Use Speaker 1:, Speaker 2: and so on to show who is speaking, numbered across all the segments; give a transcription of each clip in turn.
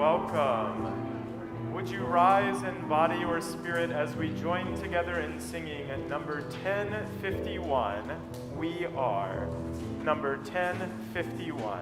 Speaker 1: welcome. Would you rise in body or spirit as we join together in singing at number 1051, We Are. Number 1051.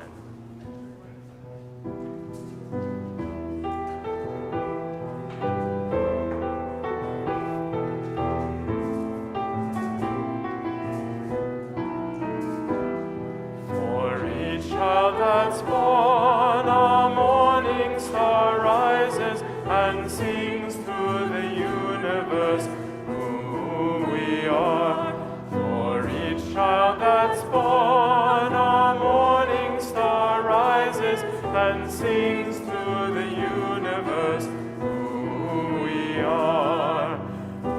Speaker 1: For each child that's born, a morning star rises and sings through the universe who we are. For each child that's born, a morning star rises and sings through the universe who we are.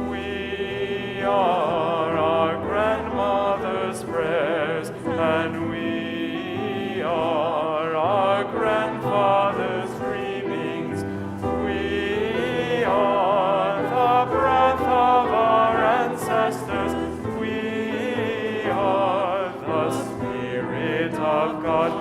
Speaker 1: We are our grandmother's prayers, and we are our grandfather's dreamings. We are the breath of our ancestors. We are the Spirit of God.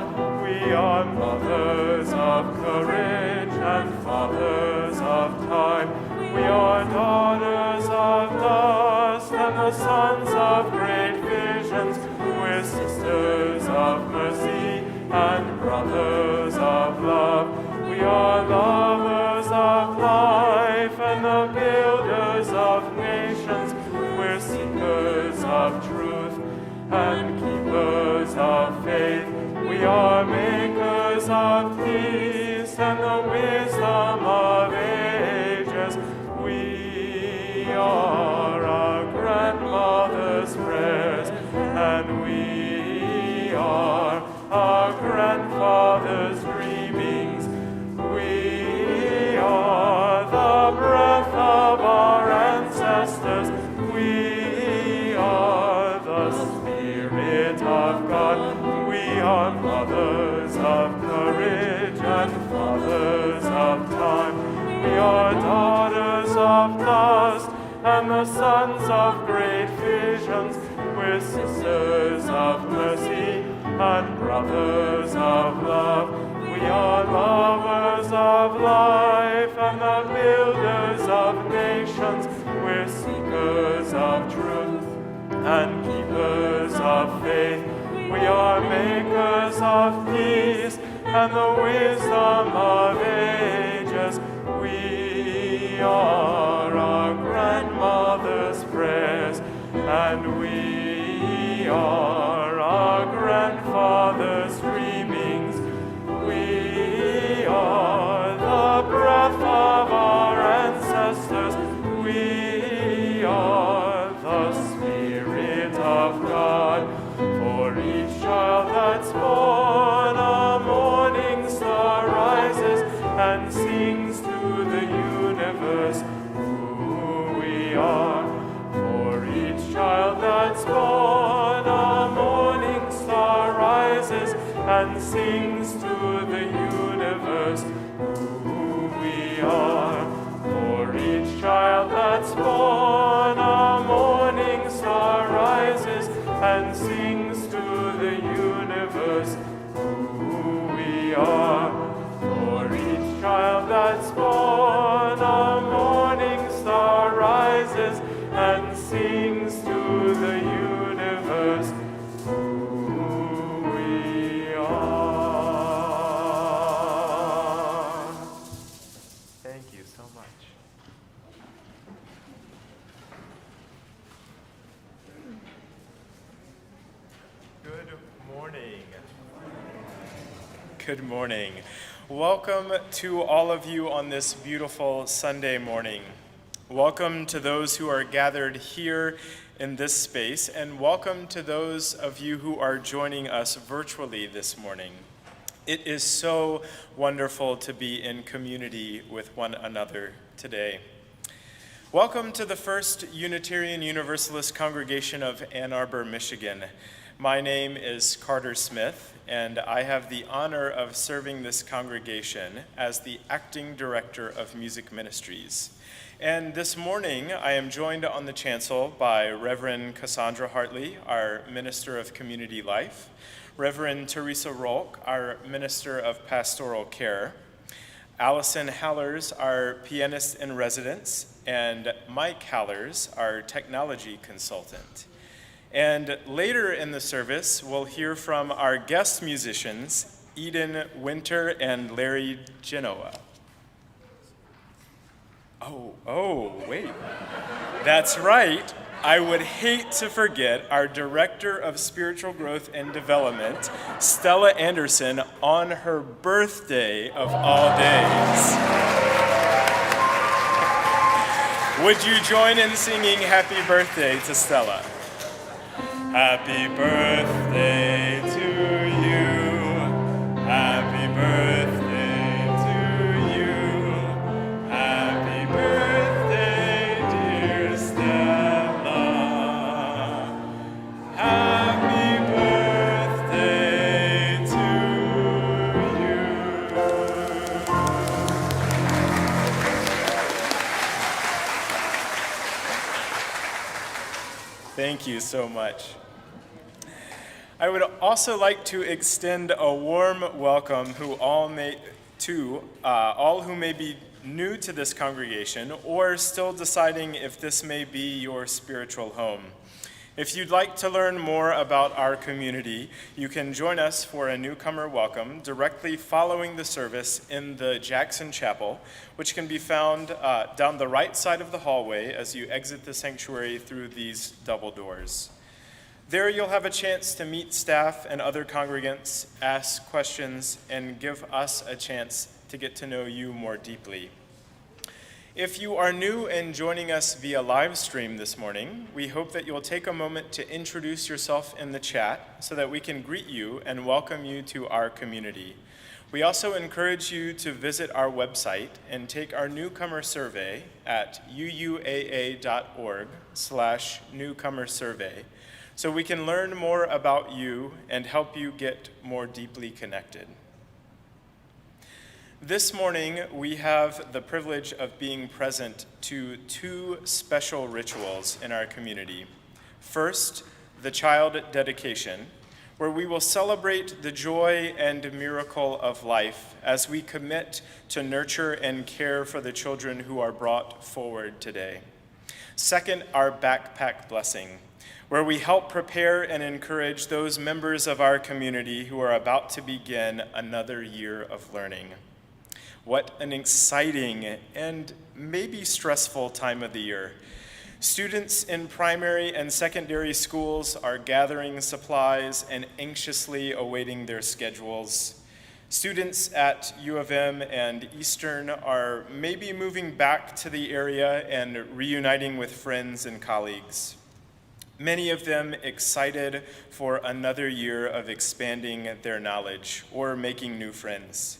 Speaker 1: We are mothers of courage and fathers of time. We are daughters of dust and the sons of great visions. We're sisters of mercy and brothers of love. We are lovers of life and the builders of nations. We're seekers of truth and keepers of faith. We are makers of peace and the wisdom of ages. We are our grandmother's prayers, and we are our grandfather's dreamings. We are the breath of our ancestors. We are the Spirit of God. We are mothers of courage and fathers of time. We are daughters of dust and the sons of great visions. We're sisters of mercy and brothers of love. We are lovers of life and the builders of nations. We're seekers of truth and keepers of faith. We are makers of peace and the wisdom of ages. We are our grandmother's prayers, and we are our grandfather's dreamings. We are the breath of our ancestors. We are the Spirit of God. For each child that's born, a morning star rises and sings to the universe who we are. For each child that's born, a morning star rises and sings to the universe who we are. For each child that's born, a morning star rises and sings to the universe who we are. For each child that's born, a morning star rises and sings to the universe who we are. Thank you so much. Good morning. Good morning. Welcome to all of you on this beautiful Sunday morning. Welcome to those who are gathered here in this space, and welcome to those of you who are joining us virtually this morning. It is so wonderful to be in community with one another today. Welcome to the First Unitarian Universalist Congregation of Ann Arbor, Michigan. My name is Carter Smith, and I have the honor of serving this congregation as the acting director of music ministries. And this morning, I am joined on the chancel by Reverend Cassandra Hartley, our Minister of Community Life, Reverend Theresa, our Minister of Pastoral Care, Allison Halerz, our Pianist-in-Residence, and Mike Halerz, our technology consultant. And later in the service, we'll hear from our guest musicians, Eden Winter and Larry Genoa. Oh, wait. That's right. I would hate to forget our Director of Spiritual Growth and Development, Stella Anderson, on her birthday of all days. Would you join in singing happy birthday to Stella? Happy birthday to you. Happy birthday to you. Happy birthday, dear Stella. Happy birthday to you. Thank you so much. I would also like to extend a warm welcome to all who may be new to this congregation or still deciding if this may be your spiritual home. If you'd like to learn more about our community, you can join us for a newcomer welcome directly following the service in the Jackson Chapel, which can be found down the right side of the hallway as you exit the sanctuary through these double doors. There you'll have a chance to meet staff and other congregants, ask questions, and give us a chance to get to know you more deeply. If you are new and joining us via live stream this morning, we hope that you'll take a moment to introduce yourself in the chat so that we can greet you and welcome you to our community. We also encourage you to visit our website and take our newcomer survey at uuaa.org/newcomer survey. So we can learn more about you and help you get more deeply connected. This morning, we have the privilege of being present to two special rituals in our community. First, the child dedication, where we will celebrate the joy and miracle of life as we commit to nurture and care for the children who are brought forward today. Second, our backpack blessing, where we help prepare and encourage those members of our community who are about to begin another year of learning. What an exciting and maybe stressful time of the year. Students in primary and secondary schools are gathering supplies and anxiously awaiting their schedules. Students at U of M and Eastern are maybe moving back to the area and reuniting with friends and colleagues. Many of them excited for another year of expanding their knowledge or making new friends.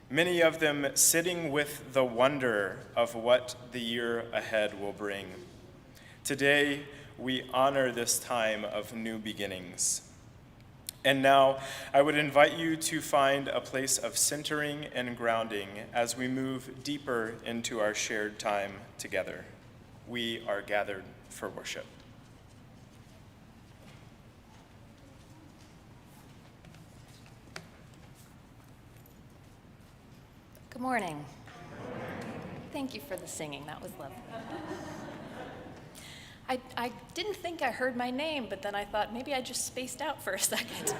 Speaker 1: Many of them sitting with the wonder of what the year ahead will bring. Today, we honor this time of new beginnings. And now, I would invite you to find a place of centering and grounding as we move deeper into our shared time together. We are gathered for worship.
Speaker 2: Good morning. Thank you for the singing. That was lovely. I didn't think I heard my name, but then I thought maybe I just spaced out for a second.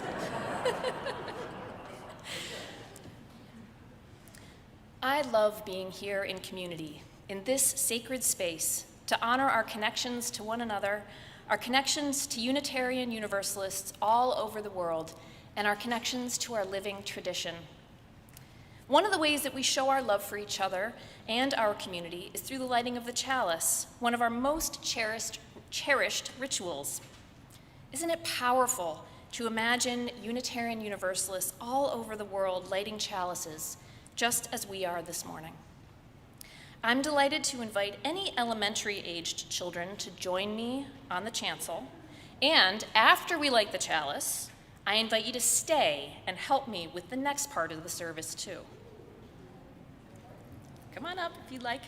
Speaker 2: I love being here in community, in this sacred space, to honor our connections to one another, our connections to Unitarian Universalists all over the world, and our connections to our living tradition. One of the ways that we show our love for each other and our community is through the lighting of the chalice, one of our most cherished rituals. Isn't it powerful to imagine Unitarian Universalists all over the world lighting chalices, just as we are this morning? I'm delighted to invite any elementary-aged children to join me on the chancel, and after we light the chalice, I invite you to stay and help me with the next part of the service, too. Come on up if you'd like.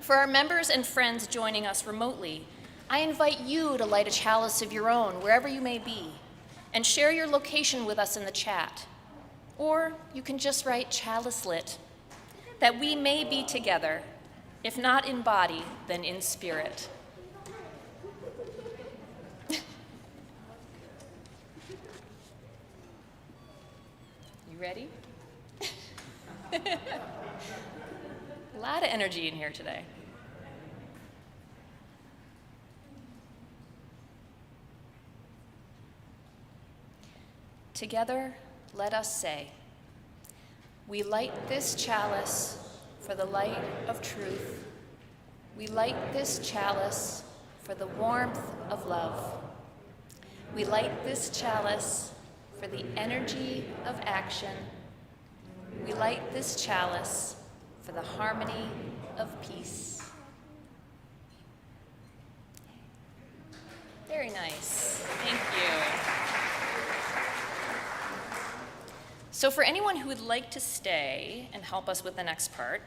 Speaker 2: For our members and friends joining us remotely, I invite you to light a chalice of your own, wherever you may be, and share your location with us in the chat. Or you can just write Chalice lit, that we may be together, if not in body, then in spirit. You ready? A lot of energy in here today. Together, let us say, we light this chalice for the light of truth. We light this chalice for the warmth of love. We light this chalice for the energy of action. We light this chalice for the harmony of peace. Very nice. Thank you. So for anyone who would like to stay and help us with the next part,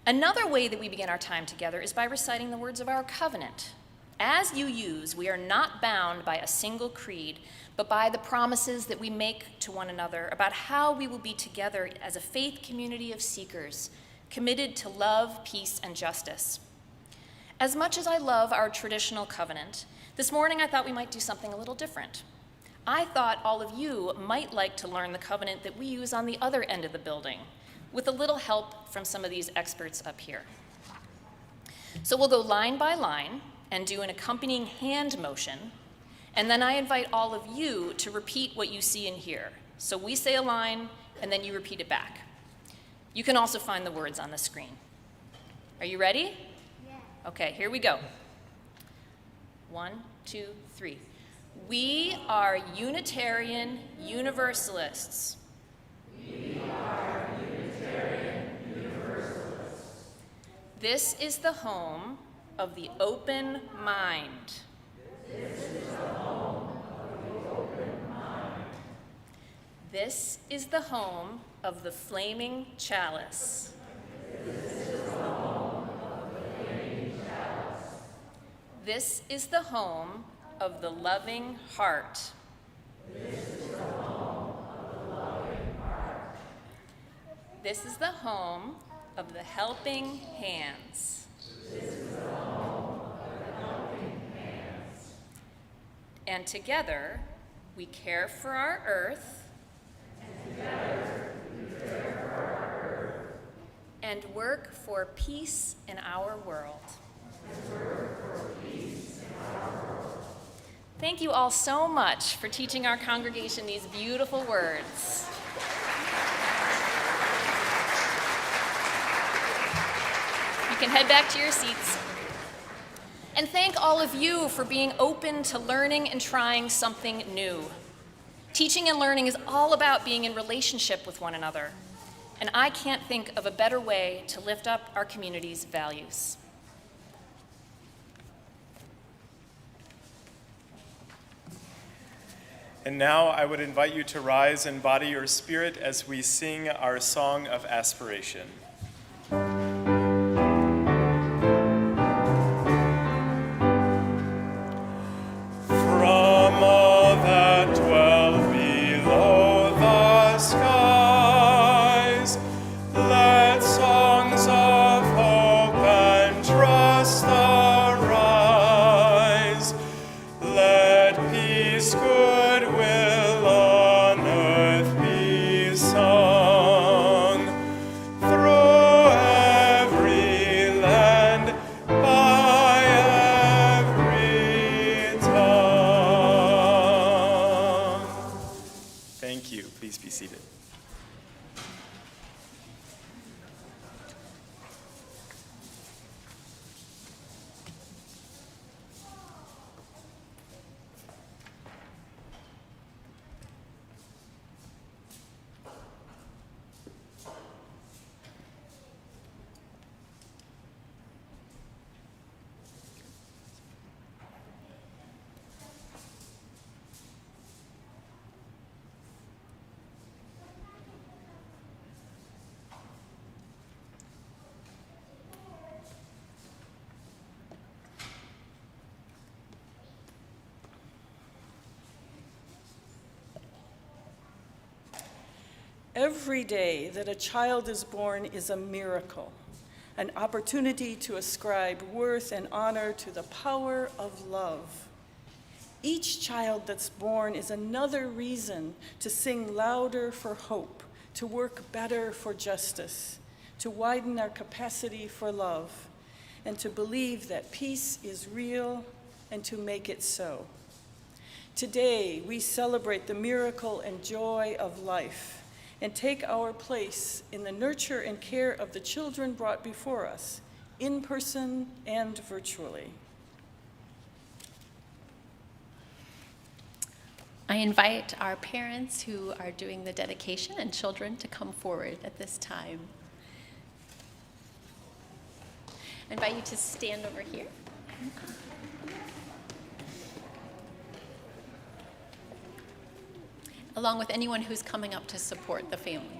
Speaker 2: another way that we begin our time together is by reciting the words of our covenant. As UUs, we are not bound by a single creed, but by the promises that we make to one another about how we will be together as a faith community of seekers, committed to love, peace, and justice. As much as I love our traditional covenant, this morning I thought we might do something a little different. I thought all of you might like to learn the covenant that we use on the other end of the building, with a little help from some of these experts up here. So we'll go line by line and do an accompanying hand motion, and then I invite all of you to repeat what you see and hear. So we say a line, and then you repeat it back. You can also find the words on the screen. Are you ready? Yeah. Okay, here we go. 1, 2, 3. We are Unitarian Universalists. We are Unitarian Universalists. This is the home of the open mind. This is the home of the open mind. This is the home of the flaming chalice. This is the home of the flaming chalice. This is the home of the loving heart. This is the home of the loving heart. This is the home of the helping hands. This is the home of the helping hands. And together, we care for our earth. And together, we care for our earth. And work for peace in our world. And work for peace in our world. Thank you all so much for teaching our congregation these beautiful words. You can head back to your seats. And thank all of you for being open to learning and trying something new. Teaching and learning is all about being in relationship with one another. And I can't think of a better way to lift up our community's values.
Speaker 1: And now I would invite you to rise and body your spirit as we sing our song of aspiration.
Speaker 3: Every day that a child is born is a miracle, an opportunity to ascribe worth and honor to the power of love. Each child that's born is another reason to sing louder for hope, to work better for justice, to widen our capacity for love, and to believe that peace is real and to make it so. Today, we celebrate the miracle and joy of life and take our place in the nurture and care of the children brought before us, in person and virtually.
Speaker 4: I invite our parents who are doing the dedication and children to come forward at this time. I invite you to stand over here. Along with anyone who's coming up to support the family.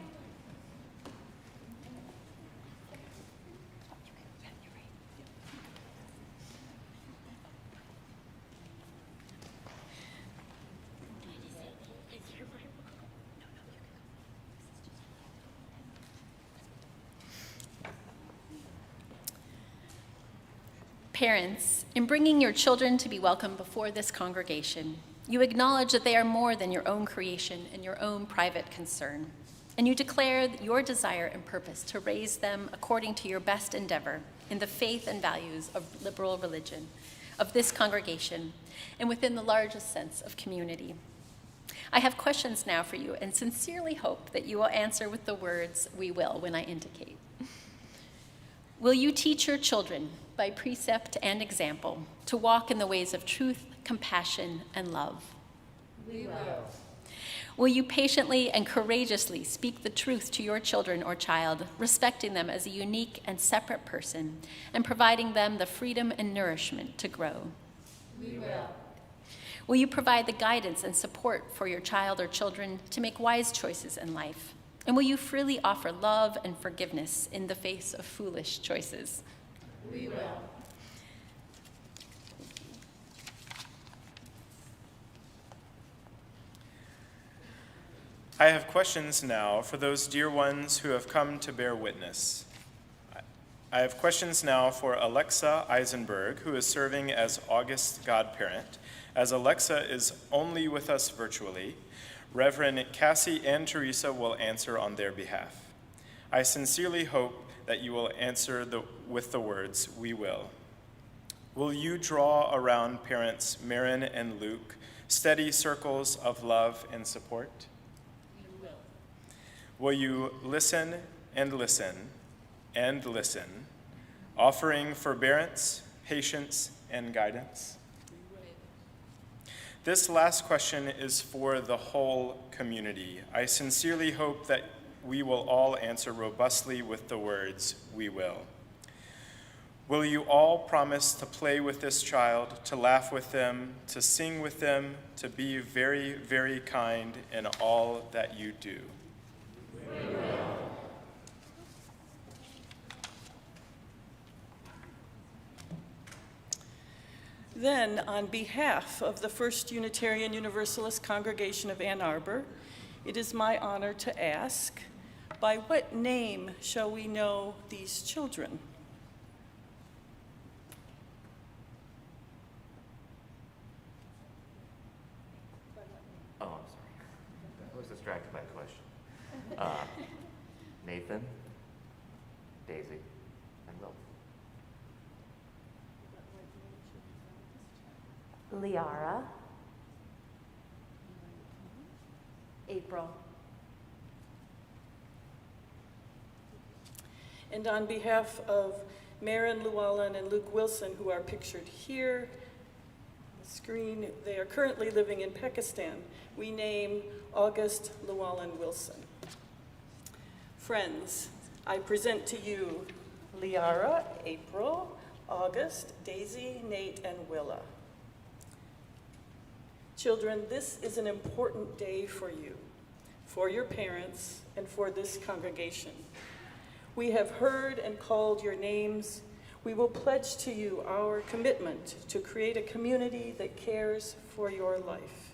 Speaker 4: Parents, in bringing your children to be welcomed before this congregation, you acknowledge that they are more than your own creation and your own private concern, and you declare your desire and purpose to raise them according to your best endeavor in the faith and values of liberal religion, of this congregation, and within the largest sense of community. I have questions now for you and sincerely hope that you will answer with the words, "We will," when I indicate. Will you teach your children, by precept and example, to walk in the ways of truth, compassion, and love?
Speaker 5: We will.
Speaker 4: Will you patiently and courageously speak the truth to your children or child, respecting them as a unique and separate person, and providing them the freedom and nourishment to grow?
Speaker 5: We will.
Speaker 4: Will you provide the guidance and support for your child or children to make wise choices in life? And will you freely offer love and forgiveness in the face of foolish choices?
Speaker 5: We will.
Speaker 1: I have questions now for those dear ones who have come to bear witness. I have questions now for Alexa Eisenberg, who is serving as August godparent. As Alexa is only with us virtually, Reverend Cassie and Theresa will answer on their behalf. I sincerely hope that you will answer with the words, "We will." Will you draw around parents Marin and Luke steady circles of love and support?
Speaker 5: We will.
Speaker 1: Will you listen and listen and listen, offering forbearance, patience, and guidance? This last question is for the whole community. I sincerely hope that we will all answer robustly with the words, "We will." Will you all promise to play with this child, to laugh with them, to sing with them, to be very, very kind in all that you do?
Speaker 5: We will.
Speaker 3: Then, on behalf of the First Unitarian Universalist Congregation of Ann Arbor, it is my honor to ask, by what name shall we know these children?
Speaker 6: Oh, I'm sorry. I was distracted by the question. Nathan, Daisy, and Will.
Speaker 5: Liara. April.
Speaker 3: And on behalf of Marin Llewellyn and Luke Wilson, who are pictured here on the screen, they are currently living in Pakistan. We name August Llewellyn Wilson. Friends, I present to you Liara, April, August, Daisy, Nate, and Willa. Children, this is an important day for you, for your parents, and for this congregation. We have heard and called your names. We will pledge to you our commitment to create a community that cares for your life.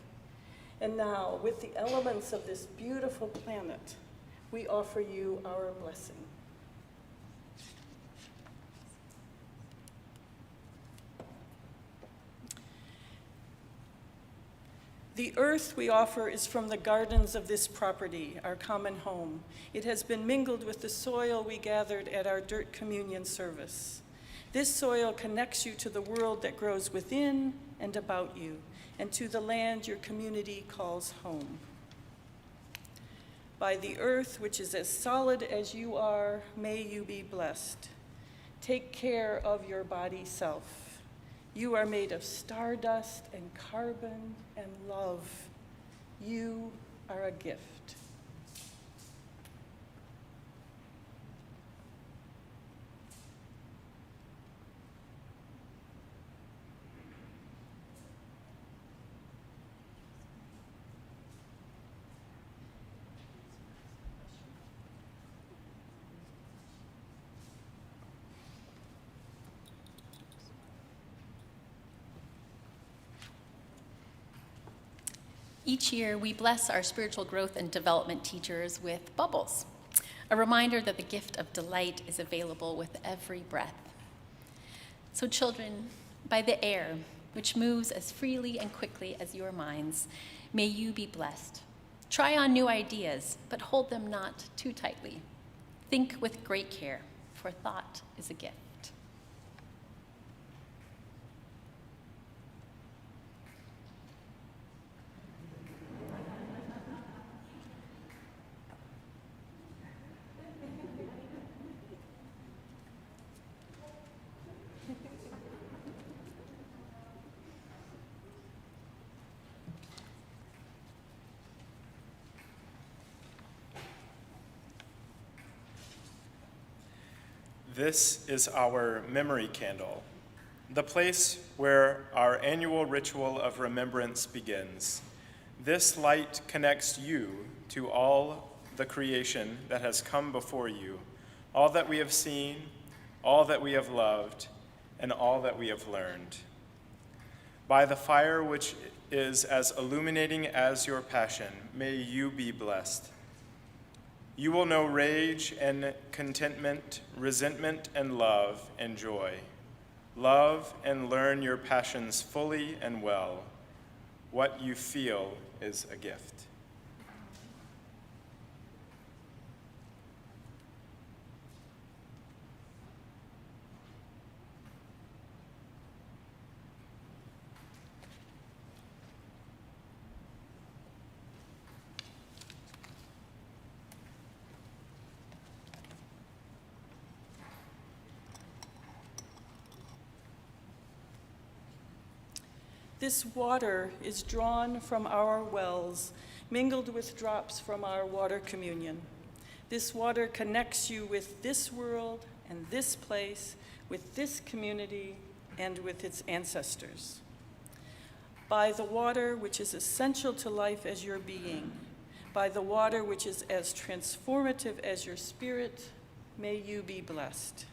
Speaker 3: And now, with the elements of this beautiful planet, we offer you our blessing. The earth we offer is from the gardens of this property, our common home. It has been mingled with the soil we gathered at our dirt communion service. This soil connects you to the world that grows within and about you, and to the land your community calls home. By the earth, which is as solid as you are, may you be blessed. Take care of your body self. You are made of stardust and carbon and love. You are a gift.
Speaker 4: Each year, we bless our spiritual growth and development teachers with bubbles, a reminder that the gift of delight is available with every breath. So children, by the air, which moves as freely and quickly as your minds, may you be blessed. Try on new ideas, but hold them not too tightly. Think with great care, for thought is a gift.
Speaker 1: This is our memory candle, the place where our annual ritual of remembrance begins. This light connects you to all the creation that has come before you, all that we have seen, all that we have loved, and all that we have learned. By the fire which is as illuminating as your passion, may you be blessed. You will know rage and contentment, resentment and love and joy. Love and learn your passions fully and well. What you feel is a gift.
Speaker 3: This water is drawn from our wells, mingled with drops from our water communion. This water connects you with this world and this place, with this community, and with its ancestors. By the water which is essential to life as your being, by the water which is as transformative as your spirit, may you be blessed.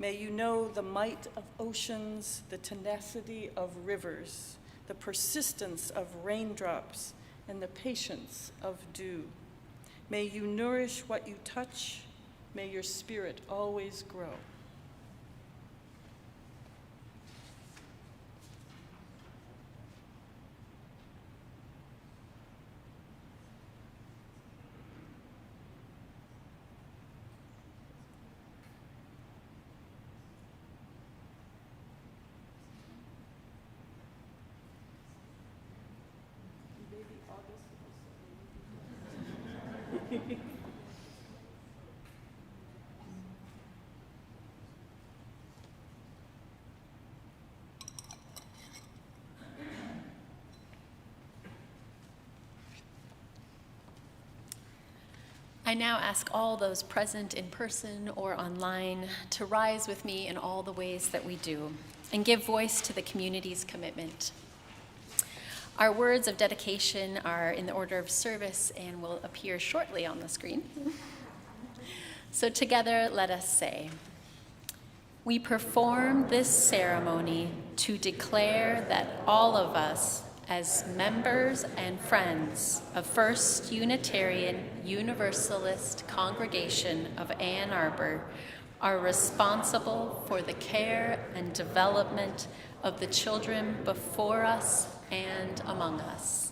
Speaker 3: May you know the might of oceans, the tenacity of rivers, the persistence of raindrops, and the patience of dew. May you nourish what you touch. May your spirit always grow.
Speaker 4: I now ask all those present in person or online to rise with me in all the ways that we do and give voice to the community's commitment. Our words of dedication are in the order of service and will appear shortly on the screen. So together, let us say, we perform this ceremony to declare that all of us, as members and friends of First Unitarian Universalist Congregation of Ann Arbor, are responsible for the care and development of the children before us and among us.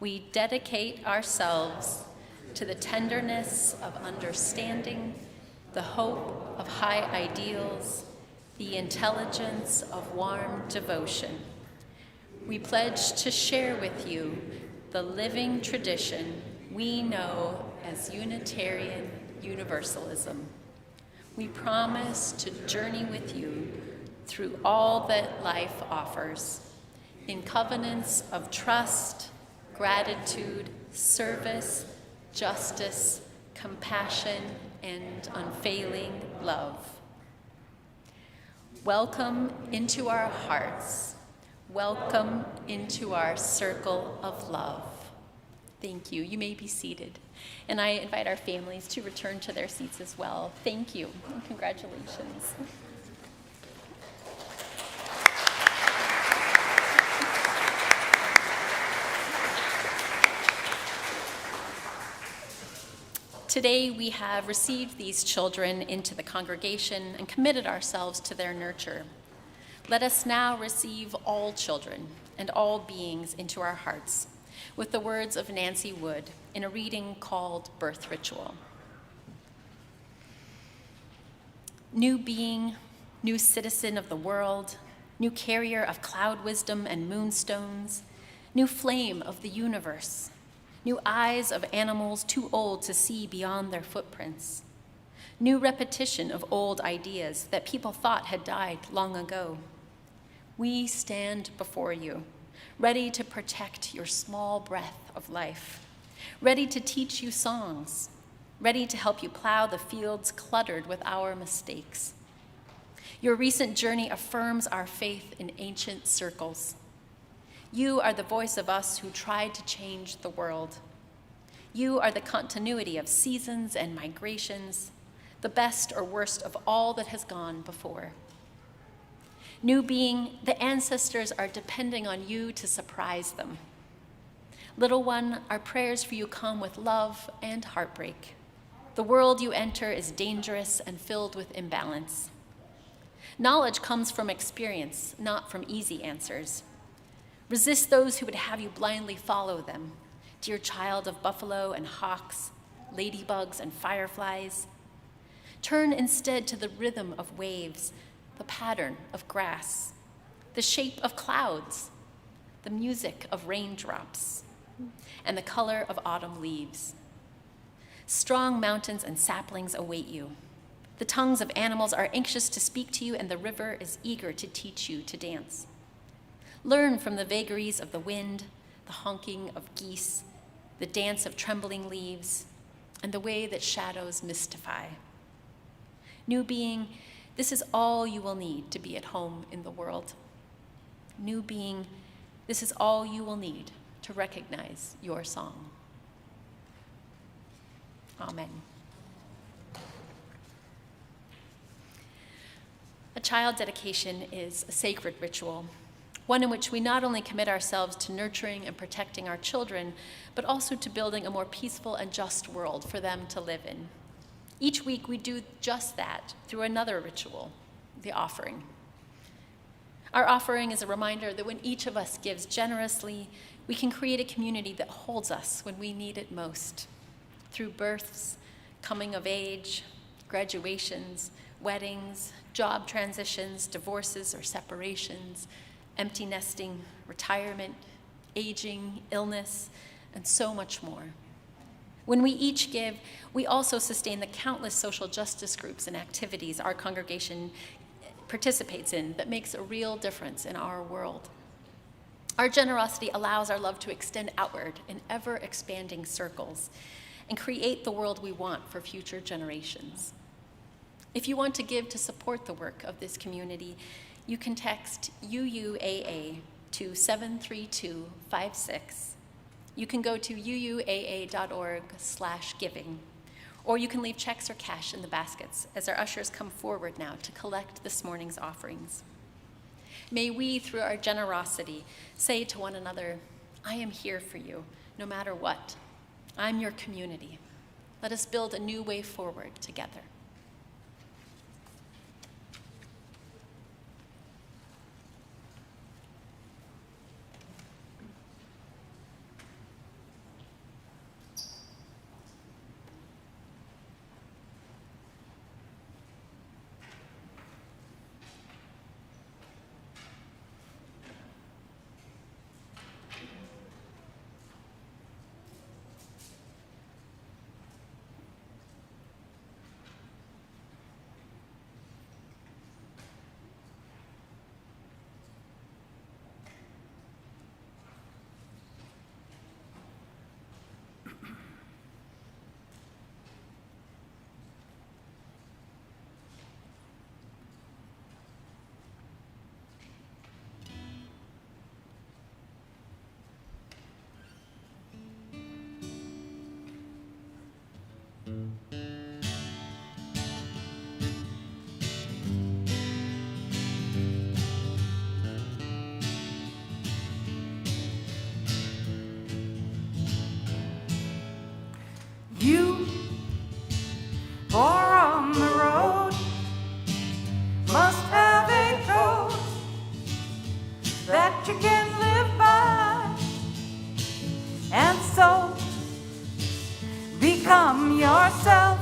Speaker 4: We dedicate ourselves to the tenderness of understanding, the hope of high ideals, the intelligence of warm devotion. We pledge to share with you the living tradition we know as Unitarian Universalism. We promise to journey with you through all that life offers, in covenants of trust, gratitude, service, justice, compassion, and unfailing love. Welcome into our hearts. Welcome into our circle of love. Thank you. You may be seated. And I invite our families to return to their seats as well. Thank you and congratulations. Today we have received these children into the congregation and committed ourselves to their nurture. Let us now receive all children and all beings into our hearts with the words of Nancy Wood in a reading called Birth Ritual. New being, new citizen of the world, new carrier of cloud wisdom and moonstones, new flame of the universe, new eyes of animals too old to see beyond their footprints, new repetition of old ideas that people thought had died long ago. We stand before you, ready to protect your small breath of life, ready to teach you songs, ready to help you plow the fields cluttered with our mistakes. Your recent journey affirms our faith in ancient circles. You are the voice of us who tried to change the world. You are the continuity of seasons and migrations, the best or worst of all that has gone before. New being, the ancestors are depending on you to surprise them. Little one, our prayers for you come with love and heartbreak. The world you enter is dangerous and filled with imbalance. Knowledge comes from experience, not from easy answers. Resist those who would have you blindly follow them, dear child of buffalo and hawks, ladybugs and fireflies. Turn instead to the rhythm of waves, the pattern of grass, the shape of clouds, the music of raindrops, and the color of autumn leaves. Strong mountains and saplings await you. The tongues of animals are anxious to speak to you, and the river is eager to teach you to dance. Learn from the vagaries of the wind, the honking of geese, the dance of trembling leaves, and the way that shadows mystify. New being, this is all you will need to be at home in the world. New being, this is all you will need to recognize your song. Amen. A child dedication is a sacred ritual, one in which we not only commit ourselves to nurturing and protecting our children, but also to building a more peaceful and just world for them to live in. Each week we do just that through another ritual, the offering. Our offering is a reminder that when each of us gives generously, we can create a community that holds us when we need it most. Through births, coming of age, graduations, weddings, job transitions, divorces or separations, empty nesting, retirement, aging, illness, and so much more. When we each give, we also sustain the countless social justice groups and activities our congregation participates in that makes a real difference in our world. Our generosity allows our love to extend outward in ever-expanding circles and create the world we want for future generations. If you want to give to support the work of this community, you can text UUAA to 73256. You can go to uuaa.org/giving, or you can leave checks or cash in the baskets as our ushers come forward now to collect this morning's offerings. May we, through our generosity, say to one another, I am here for you, no matter what. I'm your community. Let us build a new way forward together.
Speaker 7: You, for on the road, must have a code that you can live by, and so become yourself,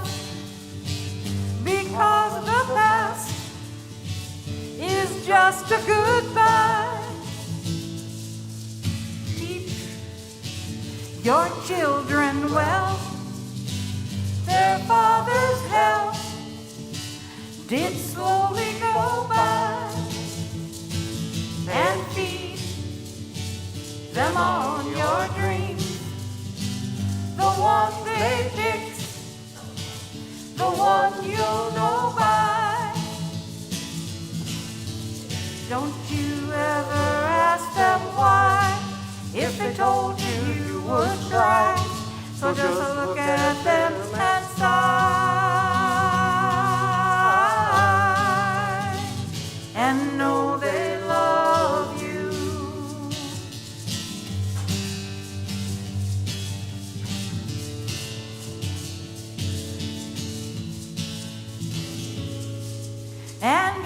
Speaker 7: because the past is just a goodbye. Teach your children well. Their father's help did slowly go by, and feed them on your dreams, the one they picked, the one you'll know by. Don't you ever ask them why, if they told you you would try. So just look at them and sigh, and know they love you. And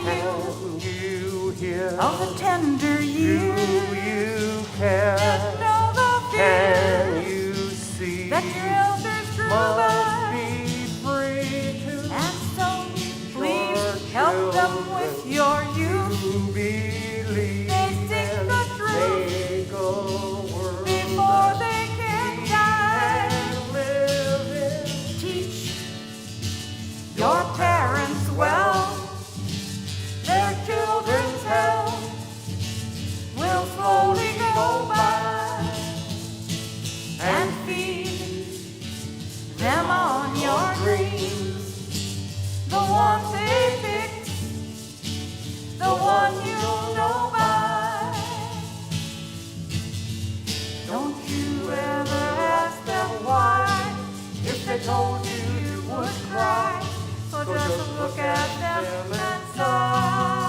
Speaker 7: you hear of the tender years, you care, just know the fears that your elders grew by, be free to, and so please help them with your youth. Believe they seek the truth before they can die. Teach your parents well. Their children's hell will slowly go by, and feed them on your dreams, the one they picked, the one you'll know by. Don't you ever ask them why, if they told you you would cry. So just look at them and sigh,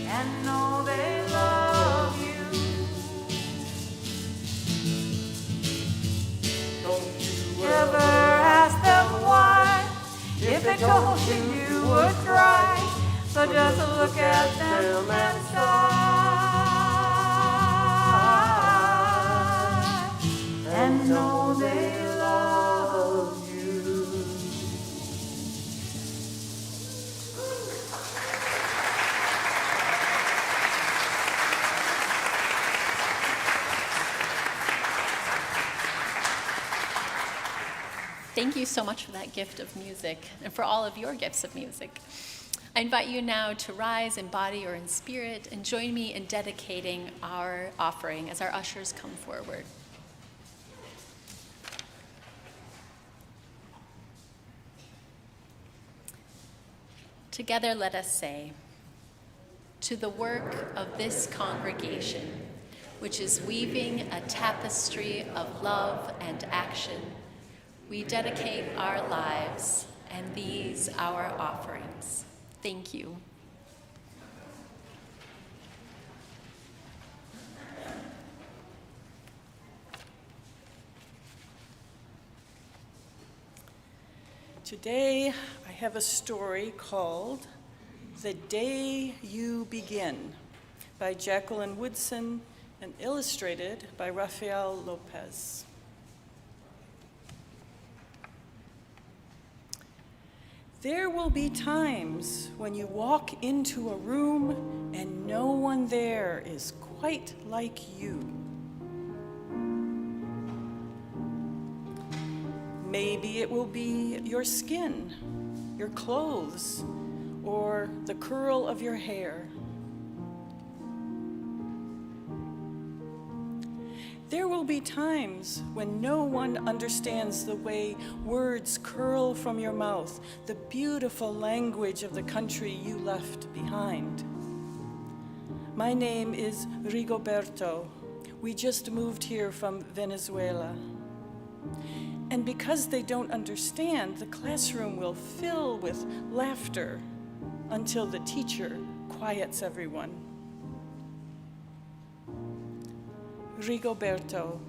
Speaker 7: and know they love you. Never ask them why, if they told you you would try. So just look at them and sigh, and know they love you.
Speaker 4: Thank you so much for that gift of music and for all of your gifts of music. I invite you now to rise in body or in spirit and join me in dedicating our offering as our ushers come forward. Together let us say, to the work of this congregation, which is weaving a tapestry of love and action, we dedicate our lives and these our offerings. Thank you.
Speaker 3: Today, I have a story called The Day You Begin by Jacqueline Woodson and illustrated by Rafael Lopez. There will be times when you walk into a room and no one there is quite like you. Maybe it will be your skin, your clothes, or the curl of your hair. There will be times when no one understands the way words curl from your mouth, the beautiful language of the country you left behind. My name is Rigoberto. We just moved here from Venezuela. And because they don't understand, the classroom will fill with laughter until the teacher quiets everyone. Rigoberto,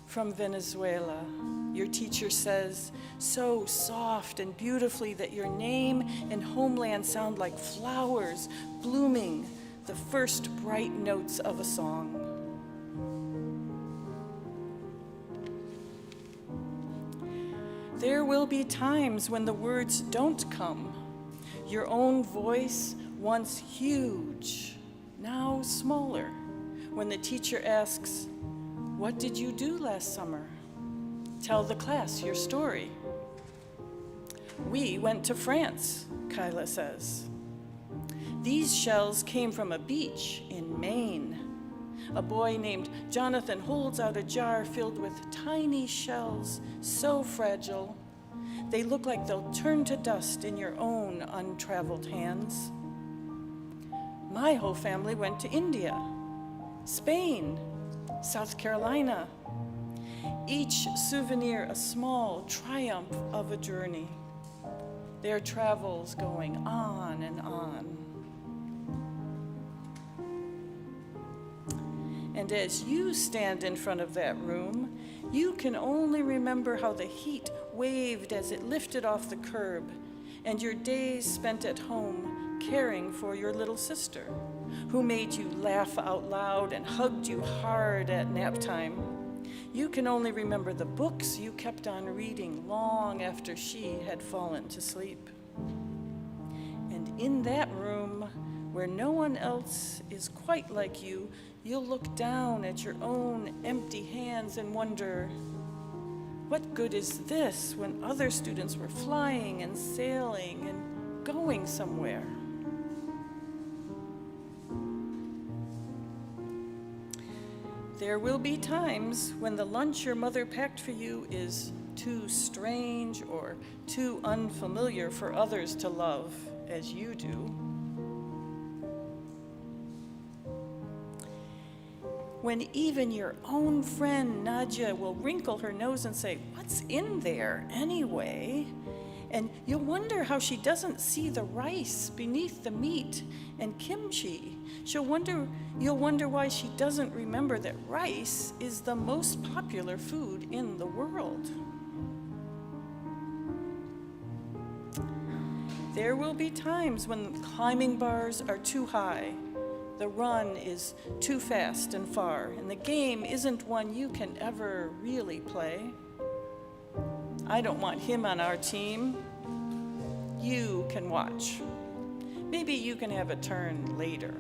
Speaker 3: from Venezuela, your teacher says so soft and beautifully that your name and homeland sound like flowers blooming, the first bright notes of a song. There will be times when the words don't come. Your own voice, once huge, now smaller, when the teacher asks, "What did you do last summer? Tell the class your story." "We went to France," Kyla says. "These shells came from a beach in Maine." A boy named Jonathan holds out a jar filled with tiny shells, so fragile, they look like they'll turn to dust in your own untraveled hands. My whole family went to India, Spain, South Carolina. Each souvenir a small triumph of a journey. Their travels going on and on. And as you stand in front of that room, you can only remember how the heat waved as it lifted off the curb, and your days spent at home caring for your little sister, who made you laugh out loud and hugged you hard at nap time. You can only remember the books you kept on reading long after she had fallen to sleep. And in that room, where no one else is quite like you, you'll look down at your own empty hands and wonder, what good is this when other students were flying and sailing and going somewhere? There will be times when the lunch your mother packed for you is too strange or too unfamiliar for others to love as you do. When even your own friend Nadia will wrinkle her nose and say, "What's in there anyway?" And you'll wonder how she doesn't see the rice beneath the meat and kimchi. You'll wonder why she doesn't remember that rice is the most popular food in the world. There will be times when climbing bars are too high, the run is too fast and far, and the game isn't one you can ever really play. I don't want him on our team. You can watch. Maybe you can have a turn later.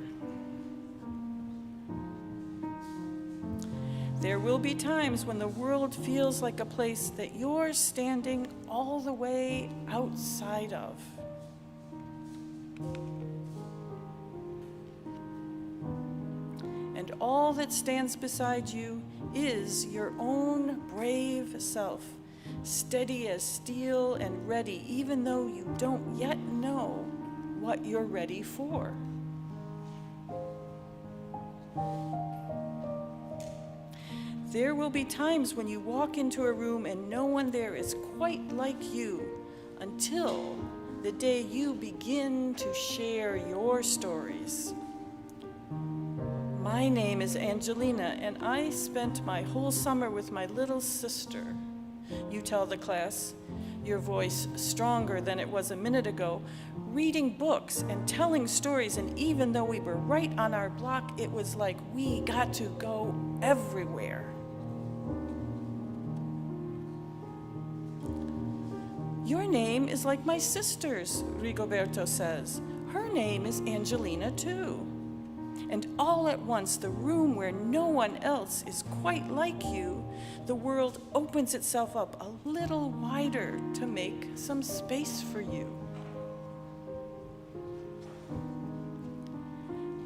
Speaker 3: There will be times when the world feels like a place that you're standing all the way outside of. And all that stands beside you is your own brave self, steady as steel and ready, even though you don't yet know what you're ready for. There will be times when you walk into a room and no one there is quite like you, until the day you begin to share your stories. My name is Angelina, and I spent my whole summer with my little sister. You tell the class, your voice stronger than it was a minute ago, reading books and telling stories, and even though we were right on our block, it was like we got to go everywhere. Your name is like my sister's, Rigoberto says. Her name is Angelina too. And all at once, the room where no one else is quite like you, the world opens itself up a little wider to make some space for you.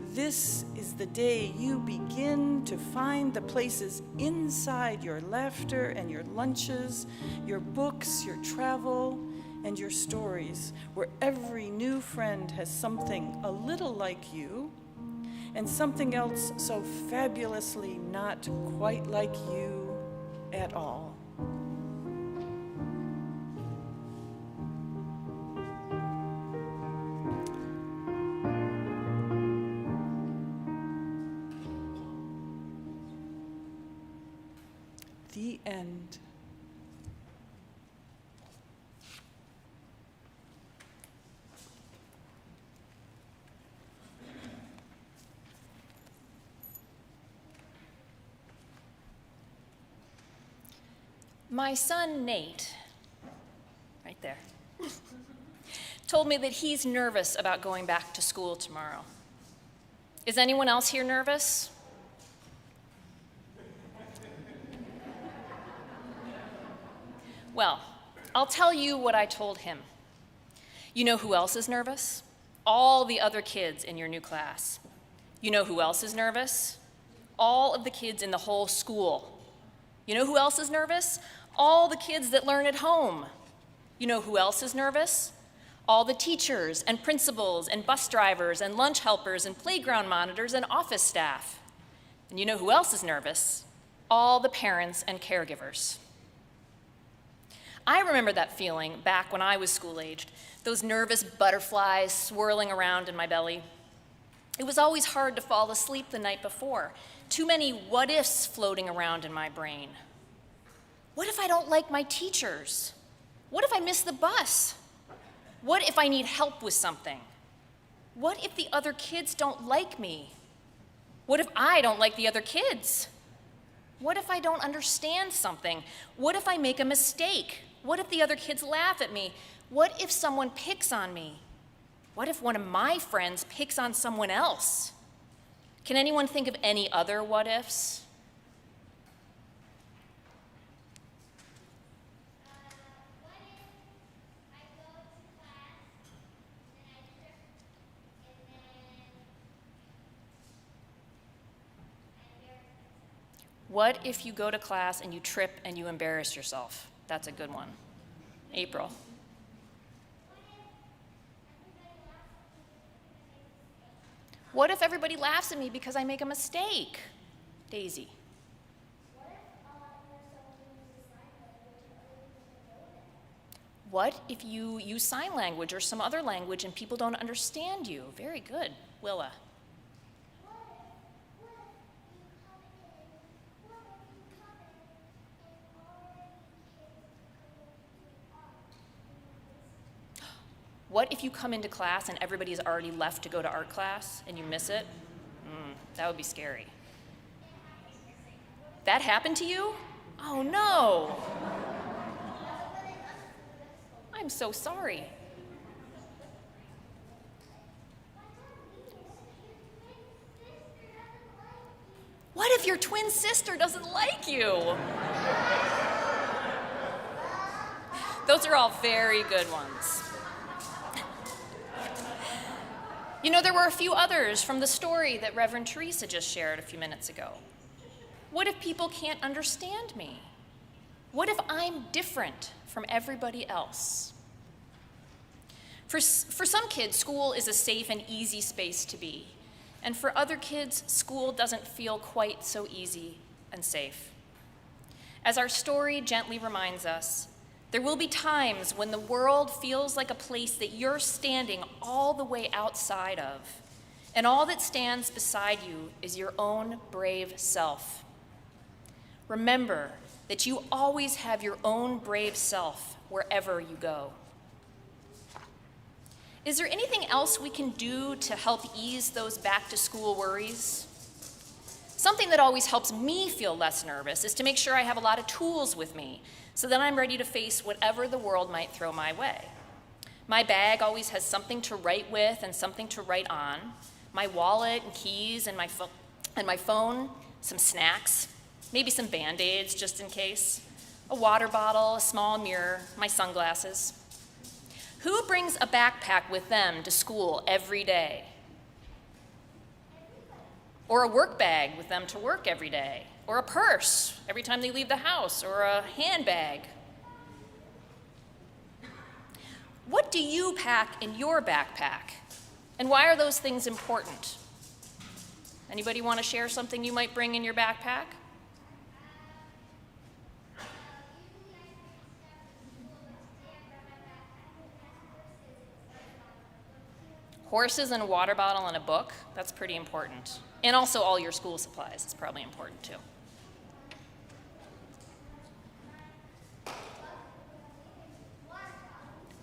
Speaker 3: This is the day you begin to find the places inside your laughter and your lunches, your books, your travel, and your stories, where every new friend has something a little like you, and something else so fabulously not quite like you at all. The end.
Speaker 2: My son, Nate, right there, told me that he's nervous about going back to school tomorrow. Is anyone else here nervous? Well, I'll tell you what I told him. You know who else is nervous? All the other kids in your new class. You know who else is nervous? All of the kids in the whole school. You know who else is nervous? All the kids that learn at home. You know who else is nervous? All the teachers and principals and bus drivers and lunch helpers and playground monitors and office staff. And you know who else is nervous? All the parents and caregivers. I remember that feeling back when I was school-aged, those nervous butterflies swirling around in my belly. It was always hard to fall asleep the night before. Too many what-ifs floating around in my brain. What if I don't like my teachers? What if I miss the bus? What if I need help with something? What if the other kids don't like me? What if I don't like the other kids? What if I don't understand something? What if I make a mistake? What if the other kids laugh at me? What if someone picks on me? What if one of my friends picks on someone else? Can anyone think of any other what-ifs? What if you go to class and you trip and you embarrass yourself? That's a good one. April. What if everybody laughs at me because I make a mistake? Daisy. What if you use sign language or some other language and people don't understand you? Very good. Willa. What if you come into class and everybody has already left to go to art class and you miss it? That would be scary. That happened to you? Oh no. I'm so sorry. What if your twin sister doesn't like you? Those are all very good ones. You know, there were a few others from the story that Reverend Theresa just shared a few minutes ago. What if people can't understand me? What if I'm different from everybody else? For some kids, school is a safe and easy space to be. And for other kids, school doesn't feel quite so easy and safe. As our story gently reminds us, There will be times when the world feels like a place that you're standing all the way outside of, and all that stands beside you is your own brave self. Remember that you always have your own brave self wherever you go. Is there anything else we can do to help ease those back-to-school worries? Something that always helps me feel less nervous is to make sure I have a lot of tools with me so that I'm ready to face whatever the world might throw my way. My bag always has something to write with and something to write on. My wallet and keys and my phone, some snacks, maybe some Band-Aids just in case, a water bottle, a small mirror, my sunglasses. Who brings a backpack with them to school every day? Or a work bag with them to work every day? Or a purse every time they leave the house? Or a handbag? What do you pack in your backpack? And why are those things important? Anybody want to share something you might bring in your backpack? Horses and a water bottle and a book, that's pretty important. And also all your school supplies, it's probably important too.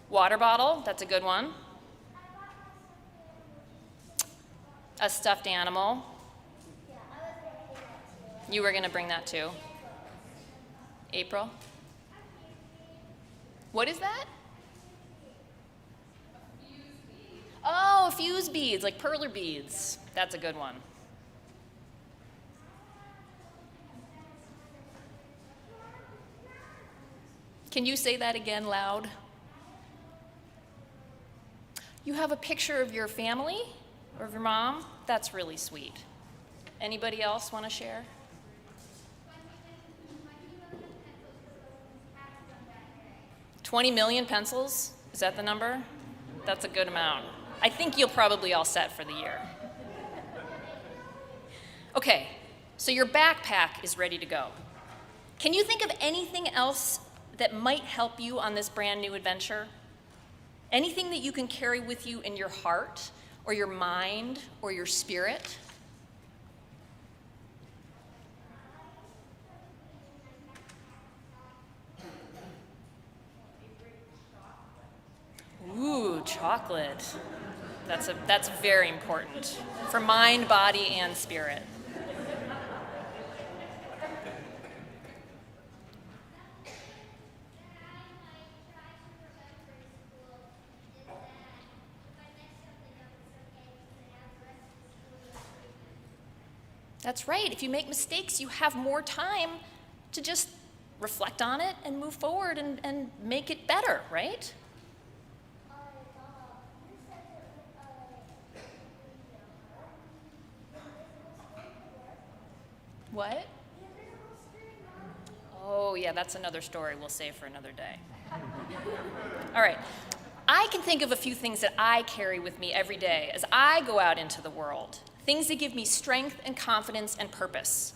Speaker 2: Water bottle, that's a good one. A stuffed animal. You were gonna bring that too. April? What is that? Oh, fuse beads, like perler beads. That's a good one. Can you say that again loud? You have a picture of your family or of your mom? That's really sweet. Anybody else want to share? $20 million pencils? Is that the number? That's a good amount. I think you'll probably all set for the year. Okay, so your backpack is ready to go. Can you think of anything else that might help you on this brand new adventure? Anything that you can carry with you in your heart or your mind or your spirit? Ooh, chocolate. That's very important for mind, body, and spirit. That's right. If you make mistakes, you have more time to just reflect on it and move forward and make it better, right? What? Oh, yeah, that's another story we'll save for another day. All right. I can think of a few things that I carry with me every day as I go out into the world, things that give me strength and confidence and purpose.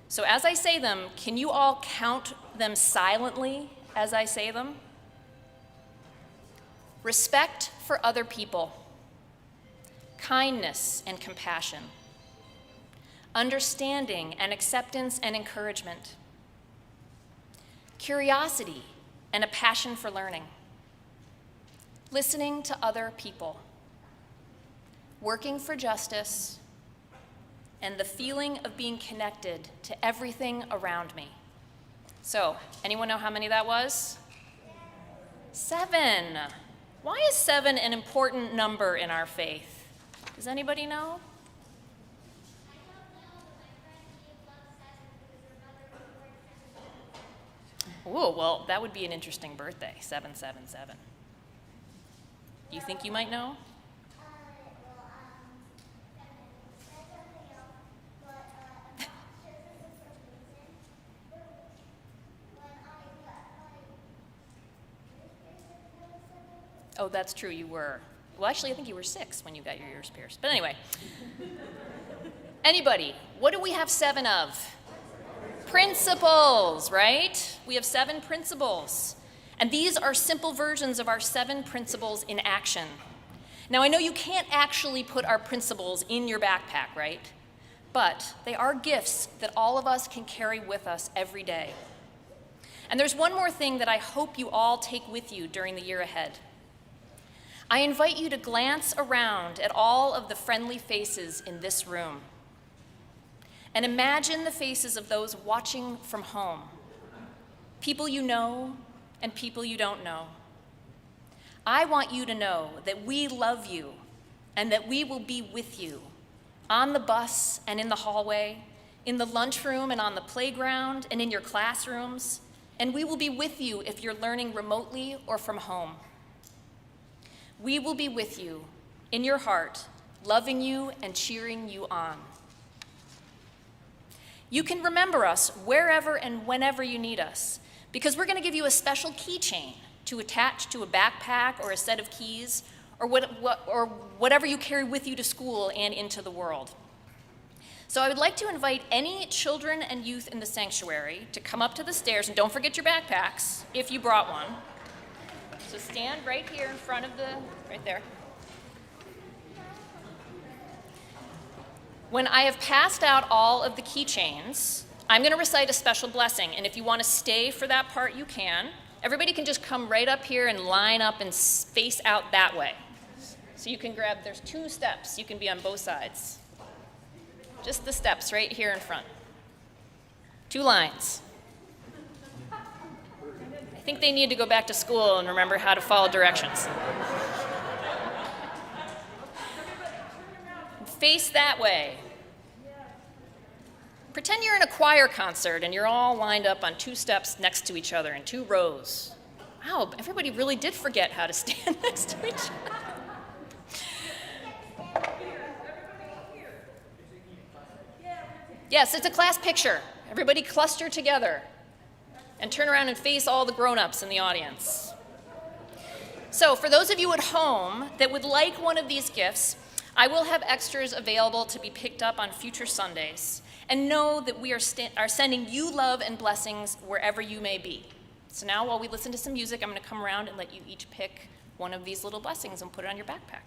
Speaker 2: So as I say them, can you all count them silently as I say them? Respect for other people, kindness and compassion, understanding and acceptance and encouragement, curiosity and a passion for learning, listening to other people, working for justice, and the feeling of being connected to everything around me. So, anyone know how many that was? 7. Why is 7 an important number in our faith? Does anybody know? Oh, well, that would be an interesting birthday, 777. You think you might know? Oh, that's true, you were. Well, actually, I think you were 6 when you got your ears pierced. But anyway. Anybody, what do we have 7 of? Principles, right? We have 7 principles. And these are simple versions of our 7 principles in action. Now, I know you can't actually put our principles in your backpack, right? But they are gifts that all of us can carry with us every day. And there's one more thing that I hope you all take with you during the year ahead. I invite you to glance around at all of the friendly faces in this room and imagine the faces of those watching from home, people you know and people you don't know. I want you to know that we love you and that we will be with you on the bus and in the hallway, in the lunchroom and on the playground and in your classrooms, and we will be with you if you're learning remotely or from home. We will be with you in your heart, loving you and cheering you on. You can remember us wherever and whenever you need us, because we're going to give you a special keychain to attach to a backpack or a set of keys or whatever you carry with you to school and into the world. So I would like to invite any children and youth in the sanctuary to come up to the stairs, and don't forget your backpacks if you brought one. So stand right here in front of right there. When I have passed out all of the keychains, I'm going to recite a special blessing, and if you want to stay for that part, you can. Everybody can just come right up here and line up and face out that way. So you can grab, there's 2 steps. You can be on both sides. Just the steps right here in front. 2 lines. I think they need to go back to school and remember how to follow directions. Face that way. Pretend you're in a choir concert and you're all lined up on 2 steps next to each other in 2 rows. Wow, everybody really did forget how to stand next to each other. Yes, it's a class picture. Everybody cluster together and turn around and face all the grown-ups in the audience. So for those of you at home that would like one of these gifts, I will have extras available to be picked up on future Sundays. And know that we are sending you love and blessings wherever you may be. So now while we listen to some music, I'm going to come around and let you each pick one of these little blessings and put it on your backpack.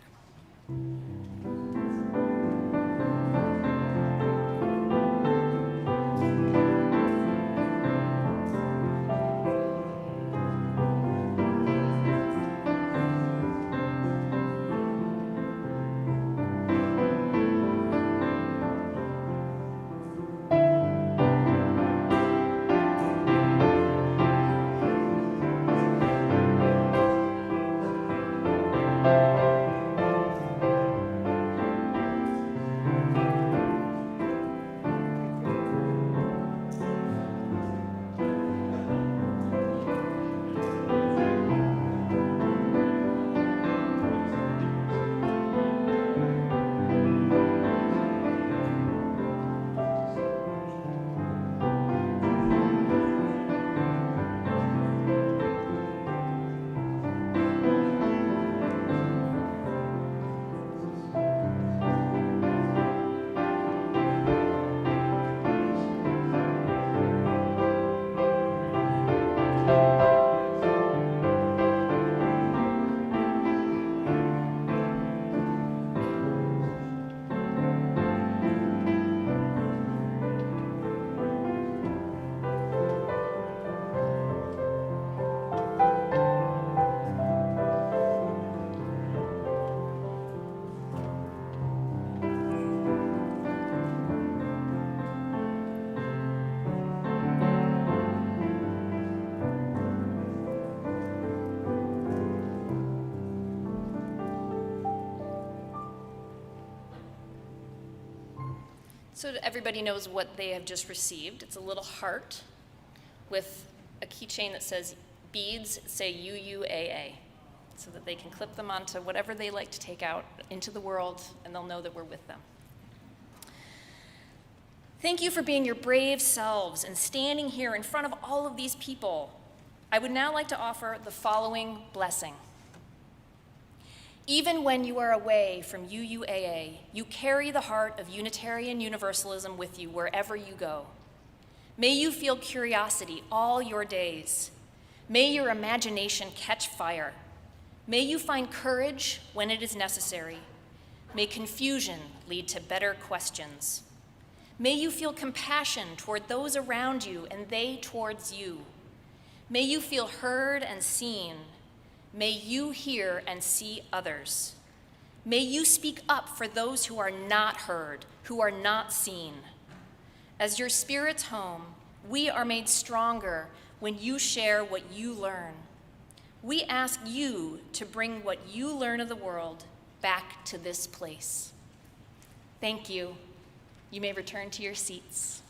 Speaker 2: So that everybody knows what they have just received. It's a little heart with a keychain that says beads say UUAA, so that they can clip them onto whatever they like to take out into the world, and they'll know that we're with them. Thank you for being your brave selves and standing here in front of all of these people. I would now like to offer the following blessing. Even when you are away from UUAA, you carry the heart of Unitarian Universalism with you wherever you go. May you feel curiosity all your days. May your imagination catch fire. May you find courage when it is necessary. May confusion lead to better questions. May you feel compassion toward those around you and they towards you. May you feel heard and seen. May you hear and see others. May you speak up for those who are not heard, who are not seen. As your spirit's home, we are made stronger when you share what you learn. We ask you to bring what you learn of the world back to this place. Thank you. You may return to your seats.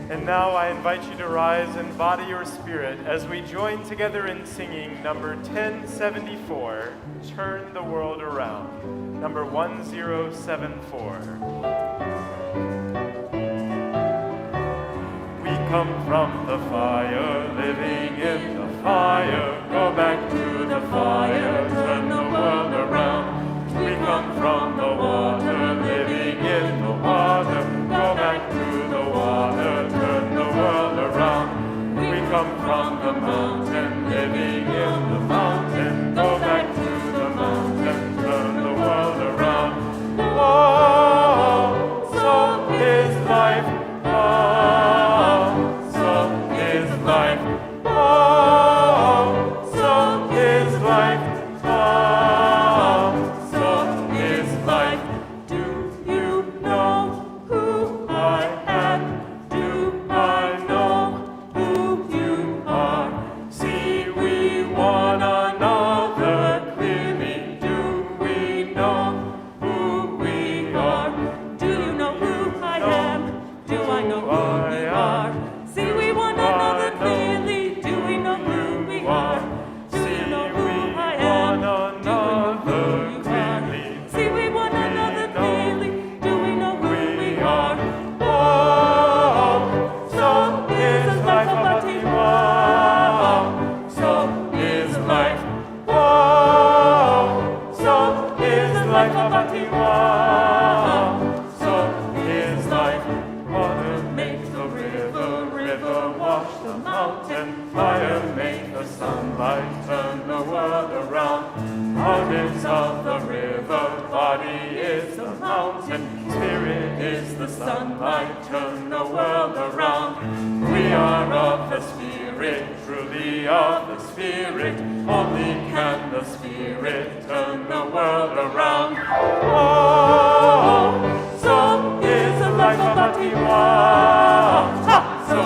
Speaker 1: And now I invite you to rise in body or spirit as we join together in singing number 1074, Turn the World Around, number 1074. We come from the fire, living in the fire, go back to the fire, turn the world around. We come from the water, living in the water, go back to the water, turn the world around. We come from the mountain, living in the mountain, go back to the mountain, turn the world around. Oh, so is life. Oh, so is life. Oh, so is life. Oh, so is life. Do you know who I am? Do I know who you are? See we one another clearly. Do we know who we are?
Speaker 7: Do you know who I am? Do I know who you are? See we one another clearly. Do we know who we are? Do you know who I am? Do we know who you are? See we one another clearly. Do we know who we are?
Speaker 1: Oh, so is life a so is life. Oh, so is life a so is life. Water makes the river, river wash the mountain, fire make the sunlight turn the world around. Heart is of the river, body is the mountain, spirit is the sunlight, turn the world around. We are of the spirit, truly of the spirit, only can the spirit turn the world around. Oh, so is the life of Atiwa. So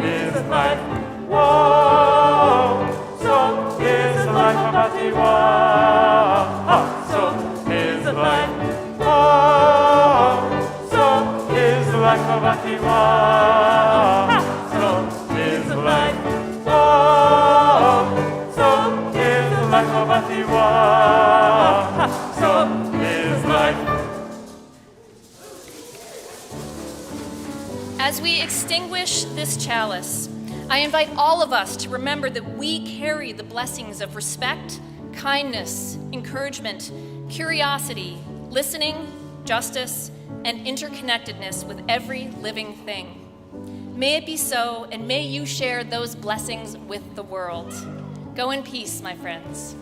Speaker 1: is life. Whoa, so is the life of Atiwa. So is life. Whoa, so is the life of Atiwa. So is life. Whoa, so is the life of Atiwa. So is life.
Speaker 2: As we extinguish this chalice, I invite all of us to remember that we carry the blessings of respect, kindness, encouragement, curiosity, listening, justice, and interconnectedness with every living thing. May it be so, and may you share those blessings with the world. Go in peace, my friends.